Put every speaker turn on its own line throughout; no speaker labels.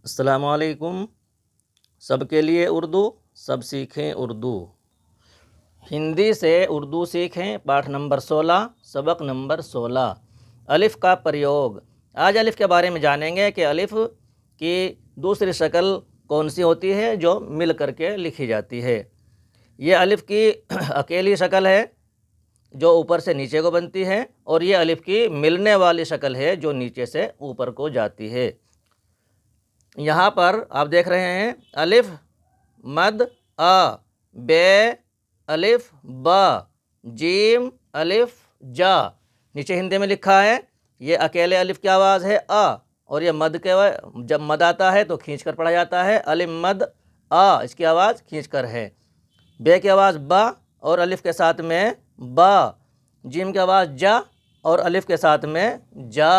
السلام علیکم۔ سب کے لیے اردو، سب سیکھیں اردو۔ ہندی سے اردو سیکھیں، پاٹھ نمبر 16، سبق نمبر 16، الف کا پریوگ۔ آج الف کے بارے میں جانیں گے کہ الف کی دوسری شکل کون سی ہوتی ہے جو مل کر کے لکھی جاتی ہے۔ یہ الف کی اکیلی شکل ہے جو اوپر سے نیچے کو بنتی ہے، اور یہ الف کی ملنے والی شکل ہے جو نیچے سے اوپر کو جاتی ہے۔ یہاں پر آپ دیکھ رہے ہیں الف مد آ، بے الف با، جیم الف جا۔ نیچے ہندی میں لکھا ہے یہ اکیلے الف کی آواز ہے آ، اور یہ مد کے جب مد آتا ہے تو کھینچ کر پڑھا جاتا ہے، الف مد آ، اس کی آواز کھینچ کر ہے۔ بے کی آواز با اور الف کے ساتھ میں با، جیم کی آواز جا اور الف کے ساتھ میں جا۔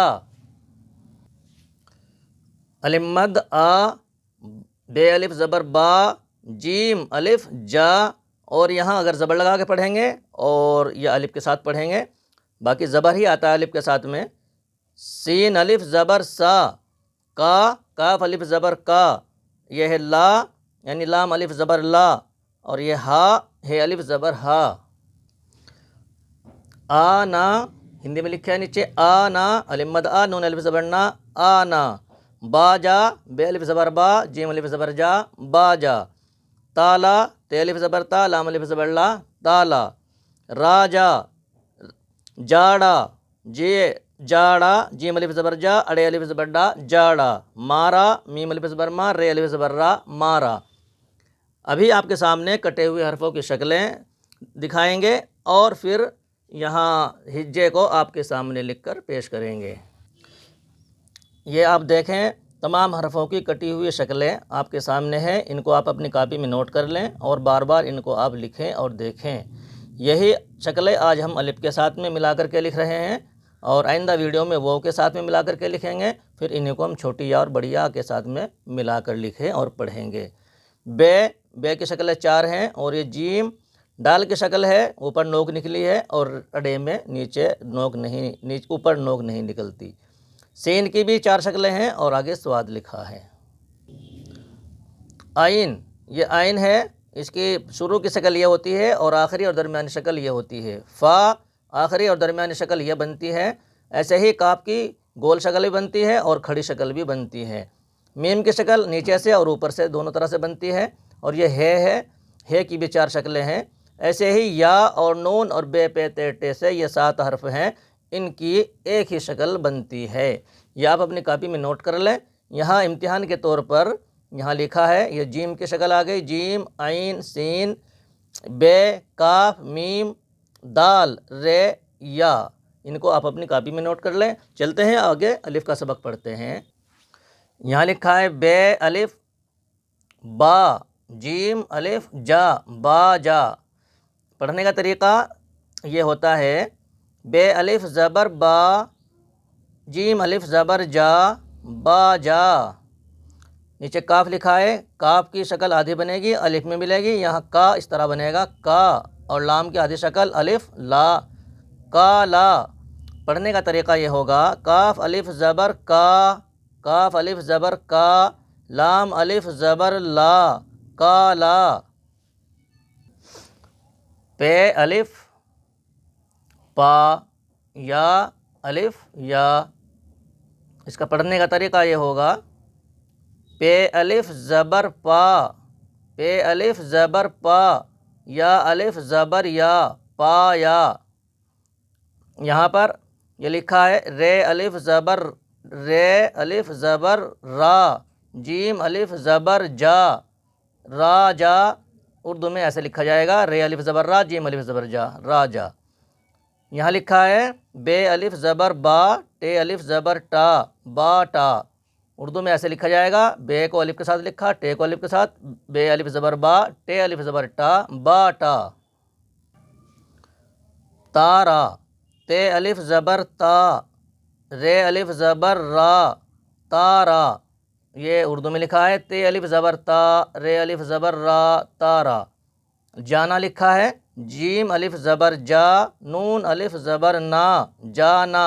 الف مد آ، بے الف زبر با، جیم الف جا، اور یہاں اگر زبر لگا کے پڑھیں گے اور یہ الف کے ساتھ پڑھیں گے، باقی زبر ہی آتا ہے الف کے ساتھ میں۔ سین الف زبر سا، کا، کاف الف زبر کا، یہ ہے لا، یعنی لام الف زبر لا، اور یہ ہا ہے الف زبر ہا۔ آنا، ہندی میں لکھا ہے نیچے آنا، الف مد آ، نون الف زبر نا، آنا۔ باجا، بے الف زبر با، جیم الف زبر جا، باجا۔ تالا، تے الف زبر تا، لام الف زبر لا، تالا۔ راجا، جاڑا، جاڑا، جیم الف زبر جا، اڑے الف زبر ڈا، جاڑا۔ مارا، میم الف زبر ما، رے الف زبر را، مارا۔ ابھی آپ کے سامنے کٹے ہوئے حرفوں کی شکلیں دکھائیں گے اور پھر یہاں ہجے کو آپ کے سامنے لکھ کر پیش کریں گے۔ یہ آپ دیکھیں تمام حرفوں کی کٹی ہوئی شکلیں آپ کے سامنے ہیں، ان کو آپ اپنی کاپی میں نوٹ کر لیں اور بار بار ان کو آپ لکھیں اور دیکھیں۔ یہی شکلیں آج ہم الف کے ساتھ میں ملا کر کے لکھ رہے ہیں، اور آئندہ ویڈیو میں واو کے ساتھ میں ملا کر کے لکھیں گے، پھر انہیں کو ہم چھوٹی یا اور بڑی یا کے ساتھ میں ملا کر لکھیں اور پڑھیں گے۔ بے کی شکلیں 4 ہیں، اور یہ جیم ڈال کی شکل ہے، اوپر نوک نکلی ہے اور اڑے میں نیچے نوک نہیں، اوپر نوک نہیں نکلتی۔ سین کی بھی 4 شکلیں ہیں اور آگے سواد لکھا ہے۔ آئین، یہ آئین ہے، اس کی شروع کی شکل یہ ہوتی ہے اور آخری اور درمیانی شکل یہ ہوتی ہے۔ فا، آخری اور درمیانی شکل یہ بنتی ہے۔ ایسے ہی کاف کی گول شکل بھی بنتی ہے اور کھڑی شکل بھی بنتی ہے۔ میم کی شکل نیچے سے اور اوپر سے دونوں طرح سے بنتی ہے، اور یہ ہے کی بھی 4 شکلیں ہیں۔ ایسے ہی یا اور نون اور بے پے تے ٹے سے یہ 7 حرف ہیں، ان کی ایک ہی شکل بنتی ہے۔ یہ آپ اپنی کاپی میں نوٹ کر لیں۔ یہاں امتحان کے طور پر یہاں لکھا ہے، یہ جیم کی شکل آ گئی، جیم، عین، سین، بے، کاف، میم، دال، رے، یا۔ ان کو آپ اپنی کاپی میں نوٹ کر لیں۔ چلتے ہیں آگے الف کا سبق پڑھتے ہیں۔ یہاں لکھا ہے بے الف با، جیم الف جا، با جا۔ پڑھنے کا طریقہ یہ ہوتا ہے، بے الف زبر با، جیم الف زبر جا، با جا۔ نیچے کاف لکھا ہے، کاف کی شکل آدھی بنے گی، الف میں ملے گی، یہاں کا اس طرح بنے گا کا، اور لام کی آدھی شکل الف لا، کا لا۔ پڑھنے کا طریقہ یہ ہوگا، کاف الف زبر کا، کاف الف زبر کا، لام الف زبر لا، کا لا۔ پے الف پا، یا الف یا۔ اس کا پڑھنے کا طریقہ یہ ہوگا، پے الف زبر پا، پے الف زبر پا، یا الف زبر یا، پا یا۔ یہاں پر یہ لکھا ہے، رے الف زبر رے، الف زبر را، جیم الف زبر جا، را جا۔ اردو میں ایسے لکھا جائے گا، رے الف زبر را، جیم الف زبر جا، را جا۔ یہاں لکھا ہے، بے الف زبر با، ٹے الف زبر ٹا، با ٹا۔ اردو میں ایسے لکھا جائے گا، بے کو الف کے ساتھ لکھا، ٹے کو الف کے ساتھ، بے الف زبر با، ٹے الف زبر ٹا، با ٹا۔ تارا، تے الف زبر تا، رے الف زبر را، تارا۔ یہ اردو میں لکھا ہے، تے الف زبر تا، رے الف زبر را، تارا۔ جانا لکھا ہے، جیم الف زبر جا، نون الف زبر نا، جانا۔